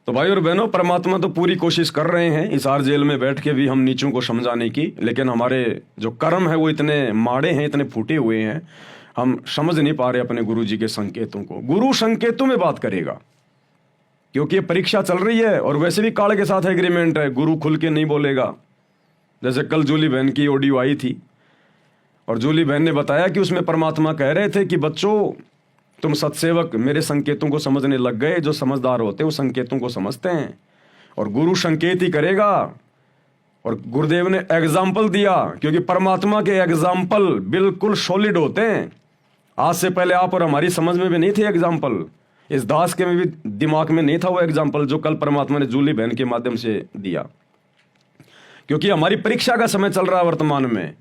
तो भाई और बहनों, परमात्मा तो पूरी कोशिश कर रहे हैं हिसार जेल में बैठ के भी हम नीचों को समझाने की, लेकिन हमारे जो कर्म है वो इतने माड़े हैं, इतने फूटे हुए हैं, हम समझ नहीं पा रहे अपने गुरु जी के संकेतों को। गुरु संकेतों में बात करेगा, क्योंकि ये परीक्षा चल रही है और वैसे भी काल के साथ एग्रीमेंट है, गुरु खुल के नहीं बोलेगा। जैसे कल जूली बहन की ऑडियो आई थी और जूली बहन ने बताया कि उसमें परमात्मा कह रहे थे कि बच्चों, तुम सत्सेवक मेरे संकेतों को समझने लग गए। जो समझदार होते हैं वो संकेतों को समझते हैं, और गुरु संकेत ही करेगा। और गुरुदेव ने एग्जाम्पल दिया, क्योंकि परमात्मा के एग्जाम्पल बिल्कुल सॉलिड होते हैं। आज से पहले आप और हमारी समझ में भी नहीं थे एग्जाम्पल, इस दास के में भी दिमाग में नहीं था वो एग्जाम्पल जो कल परमात्मा ने जूली बहन के माध्यम से दिया। क्योंकि हमारी परीक्षा का समय चल रहा है वर्तमान में,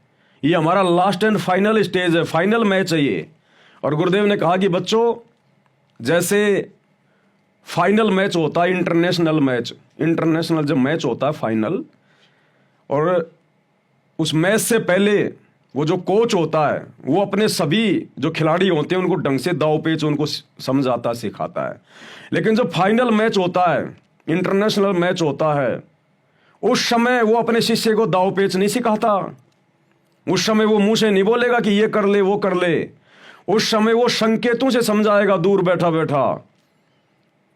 ये हमारा लास्ट एंड फाइनल स्टेज है, फाइनल मैच है ये। और गुरुदेव ने कहा कि बच्चों, जैसे फाइनल मैच होता है, इंटरनेशनल मैच, इंटरनेशनल जब मैच होता है फाइनल, और उस मैच से पहले वो जो कोच होता है वो अपने सभी जो खिलाड़ी होते हैं उनको ढंग से दाव पेच उनको समझाता सिखाता है। लेकिन जब फाइनल मैच होता है, इंटरनेशनल मैच होता है, उस समय वो अपने शिष्य को दाव पेच नहीं सिखाता। उस समय वो मुंह से नहीं बोलेगा कि ये कर ले वो कर ले, उस समय वो संकेतों से समझाएगा दूर बैठा बैठा।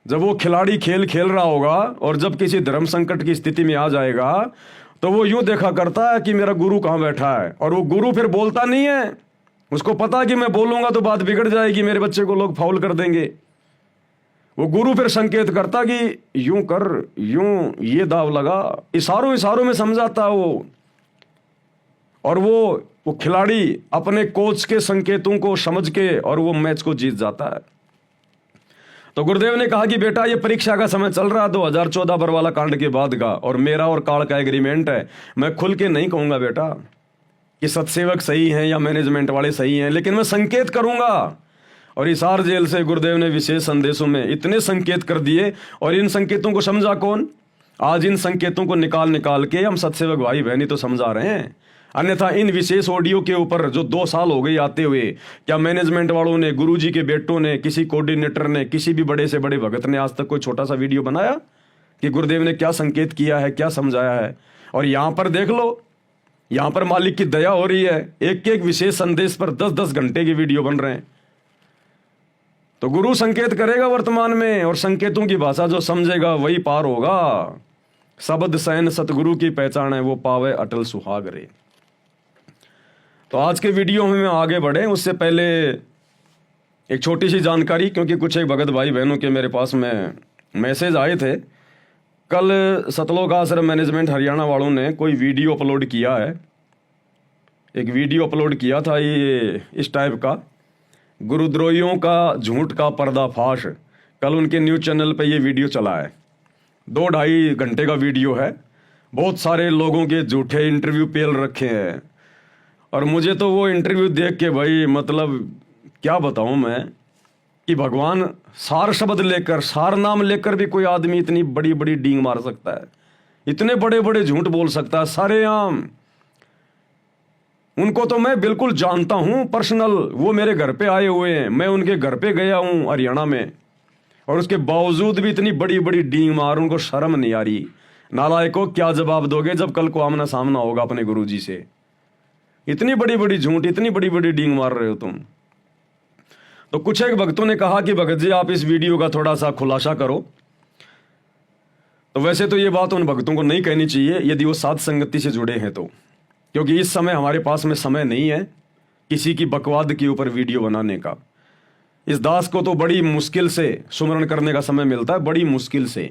जब वो खिलाड़ी खेल खेल रहा होगा और जब किसी धर्म संकट की स्थिति में आ जाएगा तो वो यूं देखा करता है कि मेरा गुरु कहां बैठा है, और वो गुरु फिर बोलता नहीं है। उसको पता कि मैं बोलूंगा तो बात बिगड़ जाएगी, मेरे बच्चे को लोग फाउल कर देंगे। वो गुरु फिर संकेत करता कि यूं कर, यूं ये दाव लगा, इशारों इशारों में समझाता वो। और वो खिलाड़ी अपने कोच के संकेतों को समझ के और वो मैच को जीत जाता है। तो गुरुदेव ने कहा कि बेटा, ये परीक्षा का समय चल रहा 2014 बरवाला कांड के बाद का, और मेरा और काल का एग्रीमेंट है। मैं खुल के नहीं कहूंगा बेटा कि सत्सेवक सही हैं या मैनेजमेंट वाले सही हैं, लेकिन मैं संकेत करूंगा। और हिसार जेल से गुरुदेव ने विशेष संदेशों में इतने संकेत कर दिए, और इन संकेतों को समझा कौन? आज इन संकेतों को निकाल निकाल के हम सत्सेवक भाई बहनी तो समझा रहे हैं। अन्यथा इन विशेष ऑडियो के ऊपर जो 2 साल हो गए आते हुए, क्या मैनेजमेंट वालों ने, गुरुजी के बेटों ने, किसी कोऑर्डिनेटर ने, किसी भी बड़े से बड़े भगत ने आज तक कोई छोटा सा वीडियो बनाया कि गुरुदेव ने क्या संकेत किया है, क्या समझाया है? और यहां पर देख लो, यहां पर मालिक की दया हो रही है, एक एक विशेष संदेश पर 10-10 घंटे की वीडियो बन रहे हैं। तो गुरु संकेत करेगा वर्तमान में, और संकेतों की भाषा जो समझेगा वही पार होगा। शब्द सैन सतगुरु की पहचान है, वो पावे अटल सुहाग रे। तो आज के वीडियो में आगे बढ़े उससे पहले एक छोटी सी जानकारी, क्योंकि कुछ एक भगत भाई बहनों के मेरे पास में मैसेज आए थे। कल सतलोक आश्रम मैनेजमेंट हरियाणा वालों ने कोई वीडियो अपलोड किया है, एक वीडियो अपलोड किया था ये इस टाइप का, गुरुद्रोहियों का झूठ का पर्दाफाश। कल उनके न्यूज़ चैनल पे ये वीडियो चला है, 2-2.5 घंटे का वीडियो है। बहुत सारे लोगों के झूठे इंटरव्यू पेल रखे हैं, और मुझे तो वो इंटरव्यू देख के भाई, मतलब क्या बताऊं मैं, कि भगवान सार शब्द लेकर, सार नाम लेकर भी कोई आदमी इतनी बड़ी बड़ी डींग मार सकता है, इतने बड़े बड़े झूठ बोल सकता है सरेआम। उनको तो मैं बिल्कुल जानता हूं पर्सनल, वो मेरे घर पे आए हुए हैं, मैं उनके घर पे गया हूं हरियाणा में, और उसके बावजूद भी इतनी बड़ी बड़ी डींग मार, उनको शर्म नहीं आ रही। नालायकों, क्या जवाब दोगे जब कल को आमना सामना होगा अपने गुरुजी से? इतनी बड़ी बड़ी झूठ, इतनी बड़ी बड़ी डींग मार रहे हो तुम। तो कुछ एक भक्तों ने कहा कि भगत जी आप इस वीडियो का थोड़ा सा खुलासा करो। तो वैसे तो ये बात उन भक्तों को नहीं कहनी चाहिए यदि वो साध संगति से जुड़े हैं तो, क्योंकि इस समय हमारे पास में समय नहीं है किसी की बकवाद के ऊपर वीडियो बनाने का। इस दास को तो बड़ी मुश्किल से सुमरण करने का समय मिलता है, बड़ी मुश्किल से।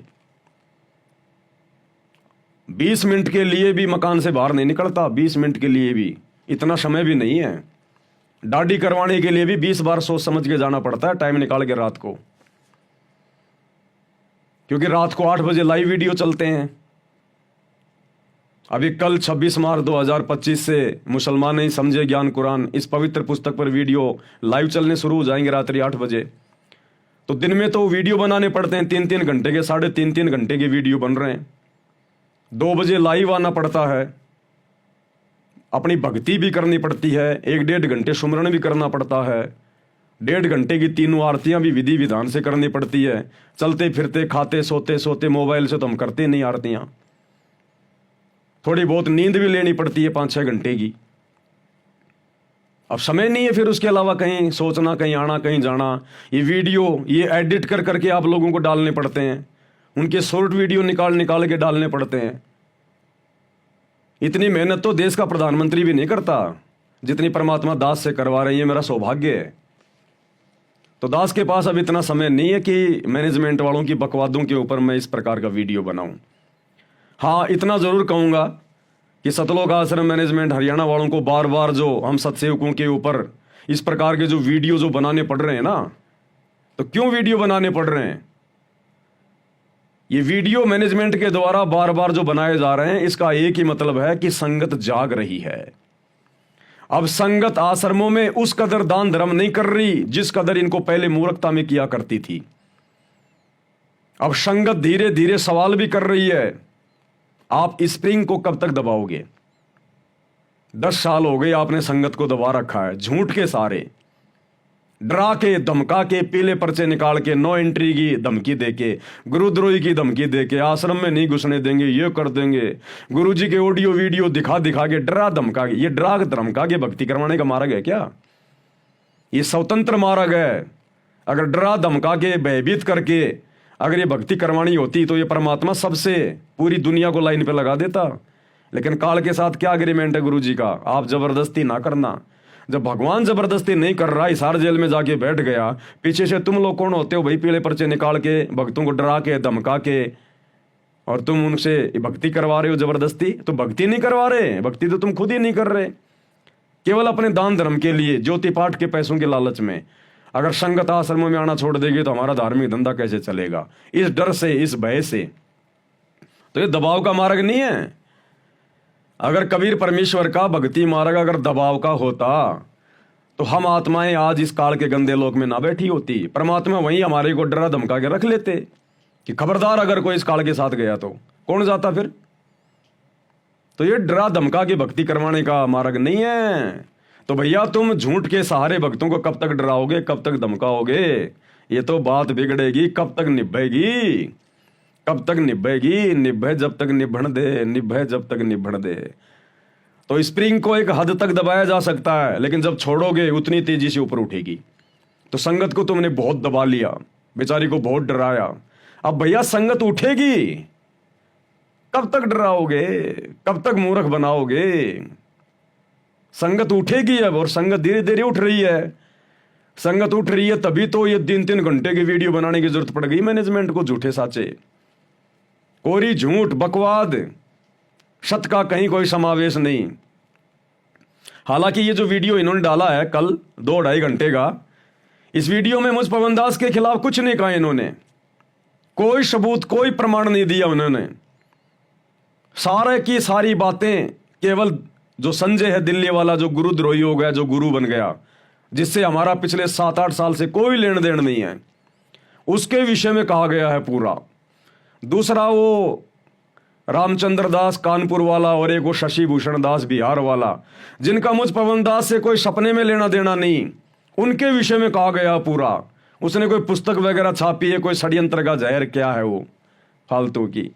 20 मिनट के लिए भी मकान से बाहर नहीं निकलता, 20 मिनट के लिए भी, इतना समय भी नहीं है। दाढ़ी करवाने के लिए भी 20 बार सोच समझ के जाना पड़ता है, टाइम निकाल के रात को, क्योंकि रात को 8 बजे लाइव वीडियो चलते हैं। अभी कल 26 मार्च 2025 से मुसलमान नहीं समझे ज्ञान कुरान, इस पवित्र पुस्तक पर वीडियो लाइव चलने शुरू हो जाएंगे रात्रि 8 बजे। तो दिन में तो वीडियो बनाने पड़ते हैं 3-3 घंटे के, 3.5 घंटे के वीडियो बन रहे हैं। 2 बजे लाइव आना पड़ता है, अपनी भक्ति भी करनी पड़ती है, 1-1.5 घंटे सुमरण भी करना पड़ता है, 1.5 घंटे की तीनों आरतियां भी विधि विधान से करनी पड़ती है। चलते फिरते खाते सोते सोते मोबाइल से तो हम करते नहीं आरतियां। थोड़ी बहुत नींद भी लेनी पड़ती है 5-6 घंटे की। अब समय नहीं है फिर उसके अलावा कहीं सोचना, कहीं आना, कहीं जाना। ये वीडियो ये एडिट कर करके आप लोगों को डालने पड़ते हैं, उनके शॉर्ट वीडियो निकाल निकाल के डालने पड़ते हैं। इतनी मेहनत तो देश का प्रधानमंत्री भी नहीं करता जितनी परमात्मा दास से करवा रही है। मेरा सौभाग्य है। तो दास के पास अब इतना समय नहीं है कि मैनेजमेंट वालों की बकवादों के ऊपर मैं इस प्रकार का वीडियो बनाऊं। हाँ, इतना जरूर कहूंगा कि सतलोक आश्रम मैनेजमेंट हरियाणा वालों को बार बार जो हम सत्सेवकों के ऊपर इस प्रकार के जो वीडियो जो बनाने पड़ रहे हैं ना, तो क्यों वीडियो बनाने पड़ रहे हैं? ये वीडियो मैनेजमेंट के द्वारा बार बार जो बनाए जा रहे हैं, इसका एक ही मतलब है कि संगत जाग रही है। अब संगत आश्रमों में उस कदर दान धर्म नहीं कर रही जिस कदर इनको पहले मूर्खता में किया करती थी। अब संगत धीरे धीरे सवाल भी कर रही है, आप स्प्रिंग को कब तक दबाओगे? 10 साल हो गए आपने संगत को दबा रखा है, झूठ के सारे, डरा के धमका के, पीले पर्चे निकाल के, नो एंट्री की धमकी देके, गुरुद्रोही की धमकी देके, आश्रम में नहीं घुसने देंगे, ये कर देंगे, गुरुजी के ऑडियो वीडियो दिखा दिखा के, डरा धमका के। ये डरा धमका के भक्ति करवाने का मार्ग है क्या? ये स्वतंत्र मार्ग है। अगर डरा धमका के भयभीत करके अगर ये भक्ति करवानी होती तो ये परमात्मा सबसे पूरी दुनिया को लाइन पे लगा देता। लेकिन काल के साथ क्या एग्रीमेंट है गुरुजी का? आप जबरदस्ती ना करना। जब भगवान जबरदस्ती नहीं कर रहा, हिसार जेल में जाके बैठ गया, पीछे से तुम लोग कौन होते हो भाई? पीले पर्चे निकाल के भक्तों को डरा के धमका के, और तुम उनसे भक्ति करवा रहे हो जबरदस्ती। तो भक्ति नहीं करवा रहे, भक्ति तो तुम खुद ही नहीं कर रहे, केवल अपने दान धर्म के लिए, ज्योति पाठ के पैसों के लालच में। अगर संगत आश्रमों में आना छोड़ देगी तो हमारा धार्मिक धंधा कैसे चलेगा? इस डर से, इस भय से। तो ये दबाव का मार्ग नहीं है। अगर कबीर परमेश्वर का भक्ति मार्ग अगर दबाव का होता तो हम आत्माएं आज इस काल के गंदे लोक में ना बैठी होती। परमात्मा वहीं हमारे को डरा धमका के रख लेते कि खबरदार अगर कोई इस काल के साथ गया तो कौन जाता फिर? तो ये डरा धमका के भक्ति करवाने का मार्ग नहीं है। तो भैया तुम झूठ के सहारे भक्तों को कब तक डराओगे, कब तक धमकाओगे? ये तो बात बिगड़ेगी। कब तक निभेगी? कब तक निभेगी? निभे जब तक निभण दे, निभे जब तक निभण दे। तो स्प्रिंग को एक हद तक दबाया जा सकता है, लेकिन जब छोड़ोगे उतनी तेजी से ऊपर उठेगी। तो संगत को तुमने बहुत दबा लिया, बेचारी को बहुत डराया। अब भैया संगत उठेगी, कब तक डराओगे? कब तक मूर्ख बनाओगे? संगत उठेगी अब, और संगत धीरे धीरे उठ रही है। संगत उठ रही है तभी तो ये 3-3 घंटे की वीडियो बनाने की जरूरत पड़ गई मैनेजमेंट को। झूठे साचे, कोरी झूठ, बकवाद, सत का कहीं कोई समावेश नहीं। हालांकि ये जो वीडियो इन्होंने डाला है कल 2-2.5 घंटे का, इस वीडियो में मुझ पवन दास के खिलाफ कुछ नहीं कहा इन्होंने, कोई सबूत, कोई प्रमाण नहीं दिया उन्होंने। सारे की सारी बातें केवल जो संजय है दिल्ली वाला, जो गुरुद्रोही हो गया, जो गुरु बन गया, जिससे हमारा पिछले 7-8 साल से कोई लेन देन नहीं है, उसके विषय में कहा गया है पूरा। दूसरा वो रामचंद्र दास कानपुर वाला, और एक वो शशि भूषण दास बिहार वाला, जिनका मुझ पवन दास से कोई सपने में लेना देना नहीं, उनके विषय में कहा गया पूरा। उसने कोई पुस्तक वगैरह छापी है, कोई षड्यंत्र का जहर क्या है वो फालतू की।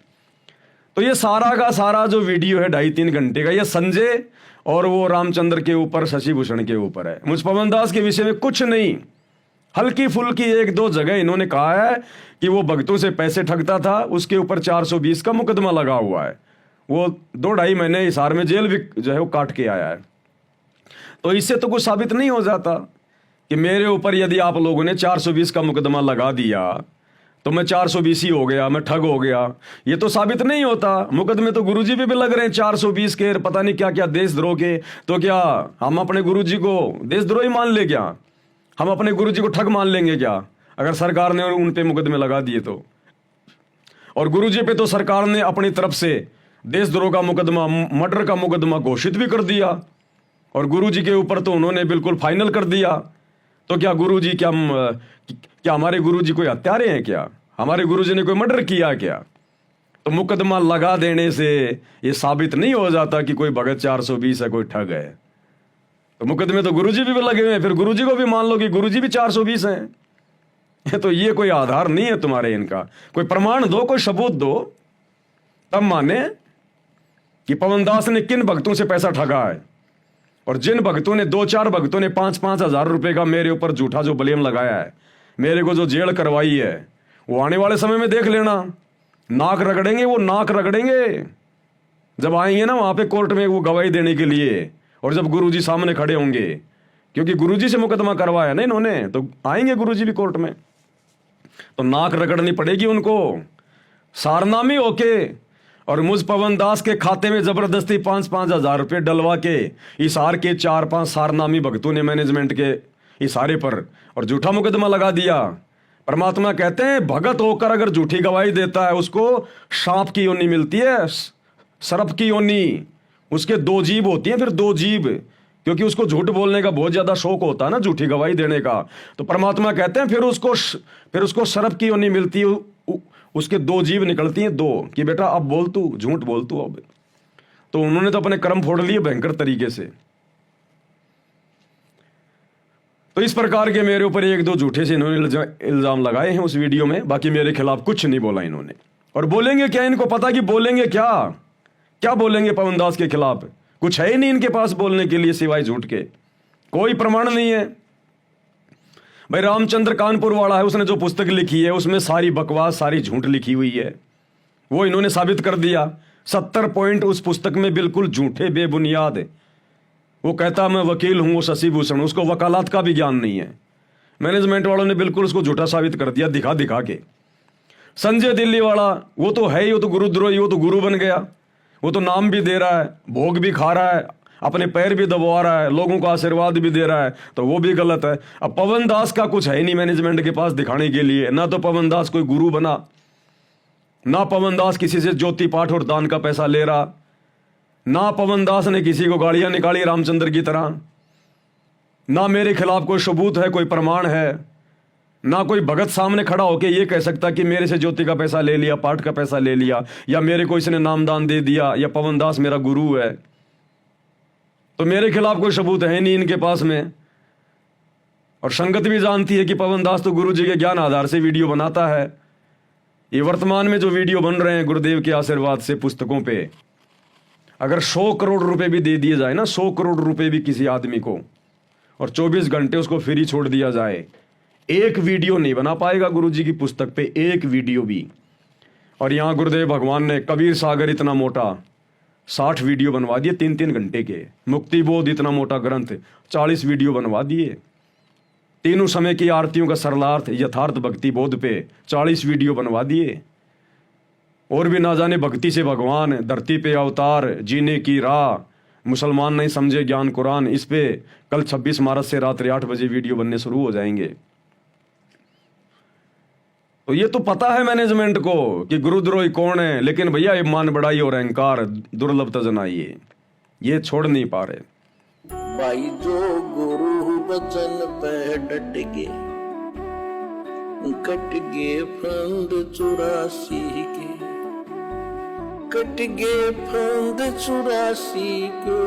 तो ये सारा का सारा जो वीडियो है 2.5-3 घंटे का, ये संजय और वो रामचंद्र के ऊपर, शशि भूषण के ऊपर है। मुझ पवन दास के विषय में कुछ नहीं। हल्की फुल्की 1-2 जगह इन्होंने कहा है कि वो भक्तों से पैसे ठगता था, उसके ऊपर 420 का मुकदमा लगा हुआ है। वो 2-2.5 महीने हिसार में जेल भी जो है वो काट के आया है। तो इससे तो कुछ साबित नहीं हो जाता कि मेरे ऊपर यदि आप लोगों ने 420 का मुकदमा लगा दिया तो मैं 420 ही हो गया, मैं ठग हो गया। ये तो साबित नहीं होता। मुकदमे तो गुरुजी पे भी लग रहे हैं 420 के, पता नहीं क्या क्या देशद्रोह के। तो क्या हम अपने गुरुजी को देशद्रोही मान ले क्या? हम अपने गुरुजी को ठग मान लेंगे क्या अगर सरकार ने उन पे मुकदमे लगा दिए तो? और गुरुजी पे तो सरकार ने अपनी तरफ से देशद्रोह का मुकदमा, मर्डर का मुकदमा घोषित भी कर दिया, और गुरुजी के ऊपर तो उन्होंने बिल्कुल फाइनल कर दिया। तो क्या गुरुजी, क्या हमारे गुरुजी कोई हत्यारे हैं क्या? हमारे गुरुजी ने कोई मर्डर किया क्या? तो मुकदमा लगा देने से ये साबित नहीं हो जाता कि कोई भगत 420 है, कोई ठग है। तो मुकदमे तो गुरुजी भी लगे हुए हैं, फिर गुरुजी को भी मान लो कि गुरुजी भी 420 हैं। तो ये कोई आधार नहीं है तुम्हारे इनका, कोई प्रमाण दो, कोई सबूत दो, तब माने कि पवन दास ने किन भक्तों से पैसा ठगा है। और जिन भक्तों ने, 2-4 भक्तों ने 5-5 हजार रुपए का मेरे ऊपर झूठा जो ब्लेम लगाया है, मेरे को जो जेल करवाई है, वो आने वाले समय में देख लेना, नाक रगड़ेंगे, वो नाक रगड़ेंगे जब आएंगे ना वहां पे कोर्ट में वो गवाही देने के लिए, और जब गुरुजी सामने खड़े होंगे, क्योंकि गुरुजी से मुकदमा करवाया ना इन्होंने, तो आएंगे गुरुजी भी कोर्ट में, तो नाक रगड़नी पड़ेगी उनको सारनामी होके। और मुझ पवन दास के खाते में जबरदस्ती 5-5 हजार रुपये डलवा के हिसार के 4-5 सारनामी भक्तों ने मैनेजमेंट के इशारे पर और झूठा मुकदमा लगा दिया। परमात्मा कहते हैं भगत होकर अगर झूठी गवाही देता है उसको सांप की योनि मिलती है, सर्प की योनि। उसके 2 जीभ होती है, फिर 2 जीभ, क्योंकि उसको झूठ बोलने का बहुत ज्यादा शौक होता है ना, झूठी गवाही देने का। तो परमात्मा कहते हैं फिर उसको सर्प की योनि मिलती है, उसके 2 जीभ निकलती हैं, 2 कि बेटा अब बोल तू, झूठ बोल तू अब। तो उन्होंने तो अपने कर्म फोड़ लिए भयंकर तरीके से। तो इस प्रकार के मेरे ऊपर 1-2 झूठे से इन्होंने इल्जाम लगाए हैं उस वीडियो में, बाकी मेरे खिलाफ कुछ नहीं बोला इन्होंने। और बोलेंगे क्या, इनको पता कि बोलेंगे क्या, क्या बोलेंगे पवन दास के खिलाफ? कुछ है ही नहीं इनके पास बोलने के लिए सिवाय झूठ के, कोई प्रमाण नहीं है। भाई रामचंद्र कानपुर वाला है, उसने जो पुस्तक लिखी है उसमें सारी बकवास, सारी झूठ लिखी हुई है, वो इन्होंने साबित कर दिया। 70 पॉइंट उस पुस्तक में बिल्कुल झूठे, बेबुनियाद। वो कहता मैं वकील हूं, वो शशि भूषण, उसको वकालत का भी ज्ञान नहीं है। मैनेजमेंट वालों ने बिल्कुल उसको झूठा साबित कर दिया, दिखा दिखा के। संजय दिल्ली वाला, वो तो है ही, वो तो गुरुद्रोही, वो तो गुरु बन गया, वो तो नाम भी दे रहा है, भोग भी खा रहा है, अपने पैर भी दबवा रहा है, लोगों को आशीर्वाद भी दे रहा है, तो वो भी गलत है। अब पवन दास का कुछ है ही नहीं मैनेजमेंट के पास दिखाने के लिए, ना तो पवन दास कोई गुरु बना, ना पवन दास किसी से ज्योति पाठ और दान का पैसा ले रहा, ना पवन दास ने किसी को गालियां निकाली रामचंद्र की तरह, ना मेरे खिलाफ कोई सबूत है, कोई प्रमाण है, ना कोई भगत सामने खड़ा होके ये कह सकता कि मेरे से ज्योति का पैसा ले लिया, पाठ का पैसा ले लिया, या मेरे को इसने नामदान दे दिया, या पवन दास मेरा गुरु है। तो मेरे खिलाफ कोई सबूत है नहीं इनके पास में। और संगत भी जानती है कि पवन दास तो गुरु जी के ज्ञान आधार से वीडियो बनाता है। ये वर्तमान में जो वीडियो बन रहे हैं गुरुदेव के आशीर्वाद से पुस्तकों पे, अगर 100 करोड़ रुपए भी दे दिए जाए ना, 100 करोड़ रुपए भी किसी आदमी को, और 24 घंटे उसको फ्री छोड़ दिया जाए, एक वीडियो नहीं बना पाएगा गुरु जी की पुस्तक पे, एक वीडियो भी। और यहां गुरुदेव भगवान ने कबीर सागर इतना मोटा 60 वीडियो बनवा दिए 3-3 घंटे के, मुक्ति बोध इतना मोटा ग्रंथ 40 वीडियो बनवा दिए, तीनों समय की आरतियों का सरलार्थ यथार्थ भक्ति बोध पे 40 वीडियो बनवा दिए, और भी ना जाने भक्ति से भगवान, धरती पे अवतार, जीने की राह, मुसलमान नहीं समझे ज्ञान कुरान, इस पे कल 26 मार्च से रात्रि 8 बजे वीडियो बनने शुरू हो जाएंगे। तो ये तो पता है मैनेजमेंट को कि गुरुद्रोही कौन है, लेकिन भैया ये मान बढ़ाई और अहंकार दुर्लभ तजनाइए, ये छोड़ नहीं पा रहे। भाई जो गुरु वचन पे डट गे, कट गे फंद 84 के, कट गे फंद 84 के,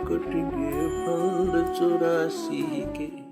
कट गे फंद 84 के।